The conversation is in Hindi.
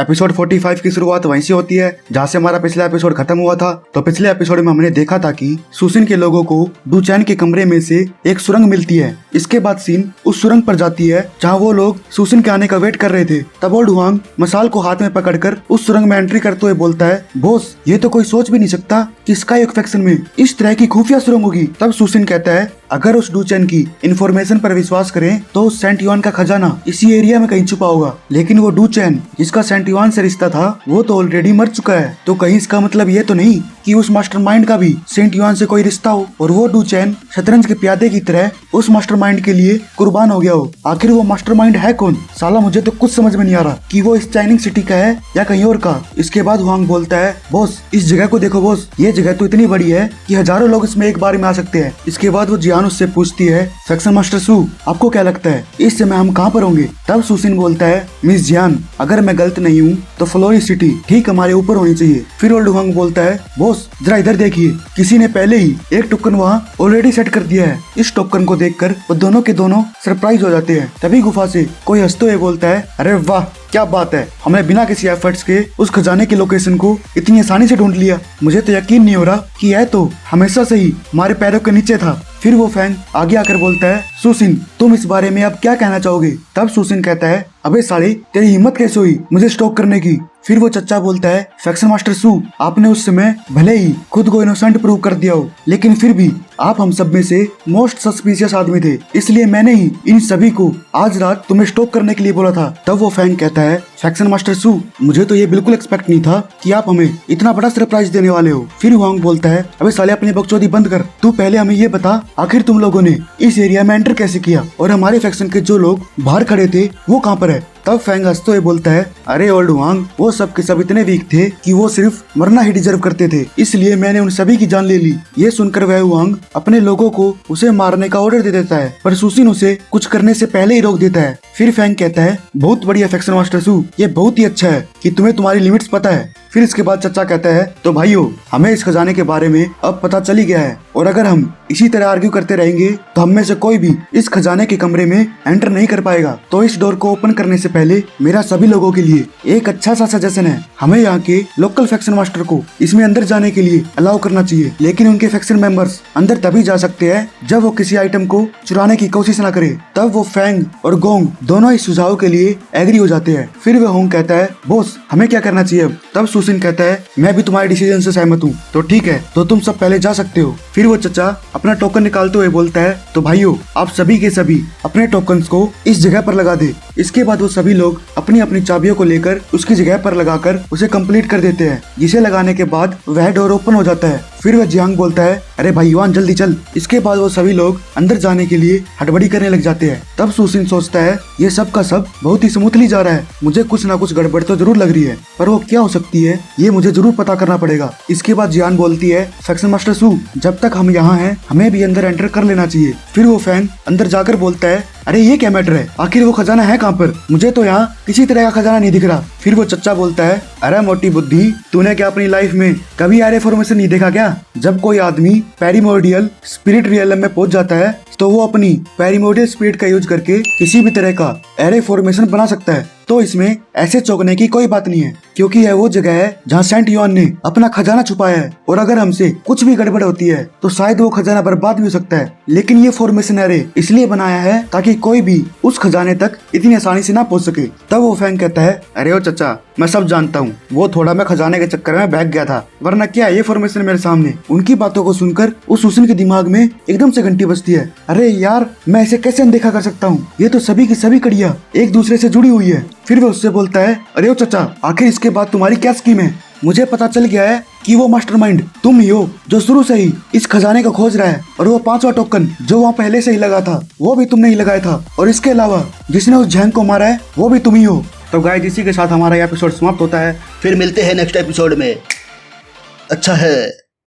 एपिसोड 45 की शुरुआत वहीं से होती है जहाँ से हमारा पिछला एपिसोड खत्म हुआ था। तो पिछले एपिसोड में हमने देखा था कि सुसिन के लोगों को डूचैन के कमरे में से एक सुरंग मिलती है। इसके बाद सीन उस सुरंग पर जाती है जहाँ वो लोग सुसिन के आने का वेट कर रहे थे। तब ओल्ड हुआंग मसाल को हाथ में पकड़कर उस सुरंग में एंट्री करते हुए बोलता है, बॉस ये तो कोई सोच भी नहीं सकता कि स्काई फैक्शन में इस तरह की खुफिया सुरंग होगी। तब सुसिन कहता है, अगर उस डूचैन की इन्फॉर्मेशन पर विश्वास करें तो सेंट युआन का खजाना इसी एरिया में कहीं छुपा होगा। लेकिन वो डूचैन जिसका सेंट युआन से रिश्ता था वो तो ऑलरेडी मर चुका है। तो कहीं इसका मतलब ये तो नहीं कि उस मास्टरमाइंड का भी सेंट युआन से कोई रिश्ता हो और वो डूचैन शतरंज के प्यादे की तरह उस मास्टरमाइंड के लिए कुर्बान हो गया हो। आखिर वो मास्टरमाइंड है कौन? साला मुझे तो कुछ समझ में नहीं आ रहा कि वो इस चाइनिंग सिटी का है या कहीं और का। इसके बाद हुआंग बोलता है, बॉस इस जगह को देखो बॉस, ये जगह तो इतनी बड़ी है कि हजारों लोग इसमें एक बार में आ सकते हैं। इसके बाद वो जियान उससे पूछती है, फैक्शन मास्टर सू आपको क्या लगता है इस समय हम कहाँ पर होंगे? तब सुसिन बोलता है, मिस जियान अगर मैं गलत नहीं हूँ तो फ्लोरी सिटी ठीक हमारे ऊपर होनी चाहिए। फिर ओल्ड हुआंग बोलता है, बॉस जरा इधर देखिए, किसी ने पहले ही एक टोकन वहाँ ऑलरेडी सेट कर दिया है। इस टोकन को देखकर वो दोनों के दोनों सरप्राइज हो जाते हैं। तभी गुफा से कोई हंसते हुए बोलता है, अरे वाह क्या बात है, हमने बिना किसी एफर्ट्स के उस खजाने की लोकेशन को इतनी आसानी से ढूंढ लिया। मुझे तो यकीन नहीं हो रहा कि यह तो हमेशा से ही हमारे पैरों के नीचे था। फिर वो फैंग आगे आकर बोलता है, सुसिन तुम इस बारे में अब क्या कहना चाहोगे? तब सुसिन कहता है, अबे साले तेरी हिम्मत कैसे हुई मुझे स्टॉक करने की? फिर वो चच्चा बोलता है, फैक्शन मास्टर सू आपने उस समय भले ही खुद को इनोसेंट प्रूव कर दिया हो लेकिन फिर भी आप हम सब में से मोस्ट सस्पिशियस आदमी थे, इसलिए मैंने ही इन सभी को आज रात तुम्हें स्टॉक करने के लिए बोला था। तब वो फैंग कहता है, फैक्शन मास्टर सू मुझे तो ये बिल्कुल एक्सपेक्ट नहीं था कि आप हमें इतना बड़ा सरप्राइज देने वाले हो। फिर हुआंग बोलता है, अबे साले अपनी बकचोदी बंद कर, तू पहले हमें ये बता आखिर तुम लोगों ने इस एरिया में एंटर कैसे किया और हमारे फैक्शन के जो लोग बाहर खड़े थे वो कहाँ पर है? तब फैंग हंसते हुए बोलता है, अरे ओल्ड हुआंग वो सब के सब इतने वीक थे कि वो सिर्फ मरना ही डिजर्व करते थे, इसलिए मैंने उन सभी की जान ले ली। ये सुनकर वह हुआंग अपने लोगों को उसे मारने का ऑर्डर दे देता है पर सुसिन उसे कुछ करने से पहले ही रोक देता है। फिर फैंग कहता है, बहुत बढ़िया फैक्शन मास्टर सू, ये बहुत ही अच्छा है कि तुम्हें तुम्हारी लिमिट्स पता है। फिर इसके बाद चच्चा कहता है, तो भाइयों हमें इस खजाने के बारे में अब पता चल ही गया है और अगर हम इसी तरह आर्ग्यू करते रहेंगे तो हम में से कोई भी इस खजाने के कमरे में एंटर नहीं कर पाएगा। तो इस डोर को ओपन करने से पहले मेरा सभी लोगों के लिए एक अच्छा सा सजेशन है, हमें यहाँ के लोकल फैक्शन मास्टर को इसमें अंदर जाने के लिए अलाउ करना चाहिए, लेकिन उनके फैक्शन मेंबर्स अंदर तभी जा सकते हैं जब वो किसी आइटम को चुराने की कोशिश न करे। तब वो फैंग और गोंग दोनों इस सुझाव के लिए एग्री हो जाते हैं। फिर वह होंग कहता है, बॉस हमें क्या करना चाहिए अब? तब सुसिन कहता है, मैं भी तुम्हारे डिसीजन से सहमत हूँ, तो ठीक है तो तुम सब पहले जा सकते हो। फिर वो चचा अपना टोकन निकालते हुए बोलता है, तो भाइयों आप सभी के सभी अपने टोकन्स को इस जगह पर लगा दे। इसके बाद वो सभी लोग अपनी अपनी चाबियों को लेकर उसकी जगह पर लगाकर उसे कंप्लीट कर देते हैं, जिसे लगाने के बाद वह डोर ओपन हो जाता है। फिर वह जियांग बोलता है, अरे भाई युआन जल्दी चल। इसके बाद वो सभी लोग अंदर जाने के लिए हड़बड़ी करने लग जाते हैं। तब सुसिन सोचता है, ये सब का सब बहुत ही स्मूथली जा रहा है, मुझे कुछ ना कुछ गड़बड़ तो जरूर लग रही है, पर वो क्या हो सकती है ये मुझे जरूर पता करना पड़ेगा। इसके बाद जियान बोलती है, फैक्शन मास्टर सू जब तक हम यहाँ हैं हमें भी अंदर एंटर कर लेना चाहिए। फिर वो फैंग अंदर जाकर बोलता है, अरे ये क्या मैटर है, आखिर वो खजाना है कहाँ पर? मुझे तो यहाँ किसी तरह का खजाना नहीं दिख रहा। फिर वो चच्चा बोलता है, अरे मोटी बुद्धि तूने क्या अपनी लाइफ में कभी एरे फॉर्मेशन नहीं देखा क्या? जब कोई आदमी पेरिमोडियल स्पिरिट रियलम में पहुंच जाता है तो वो अपनी पेरिमोडियल स्पिरिट का यूज करके किसी भी तरह का एरे फॉर्मेशन बना सकता है। तो इसमें ऐसे चौंकने की कोई बात नहीं है क्योंकि यह वो जगह है जहाँ सेंट युआन ने अपना खजाना छुपाया है और अगर हमसे कुछ भी गड़बड़ होती है तो शायद वो खजाना बर्बाद भी हो सकता है। लेकिन ये फॉर्मेशन एरे इसलिए बनाया है ताकि कोई भी उस खजाने तक इतनी आसानी से ना पहुंच सके। तब वो फैंग कहता है, अरे ओ चचा मैं सब जानता हूँ, वो थोड़ा मैं खजाने के चक्कर में बहक गया था, वरना क्या ये फॉर्मेशन मेरे सामने। उनकी बातों को सुनकर उस सुसिन के दिमाग में एकदम से घंटी बजती है, अरे यार मैं इसे कैसे अनदेखा कर सकता हूँ, ये तो सभी की सभी कड़ियाँ एक दूसरे से जुड़ी हुई है। फिर वो उससे बोलता है, अरे ओ चचा आखिर इसके बाद तुम्हारी क्या स्कीम है? मुझे पता चल गया है कि वो मास्टरमाइंड तुम ही हो जो शुरू से ही इस खजाने को खोज रहा है और वो 5वां टोकन जो वहाँ पहले से ही लगा था वो भी तुमने ही लगाया था और इसके अलावा जिसने उस झैंग को मारा है वो भी तुम ही हो। तो गाइस इसी के साथ हमारा एपिसोड समाप्त होता है, फिर मिलते हैं नेक्स्ट एपिसोड में। अच्छा है।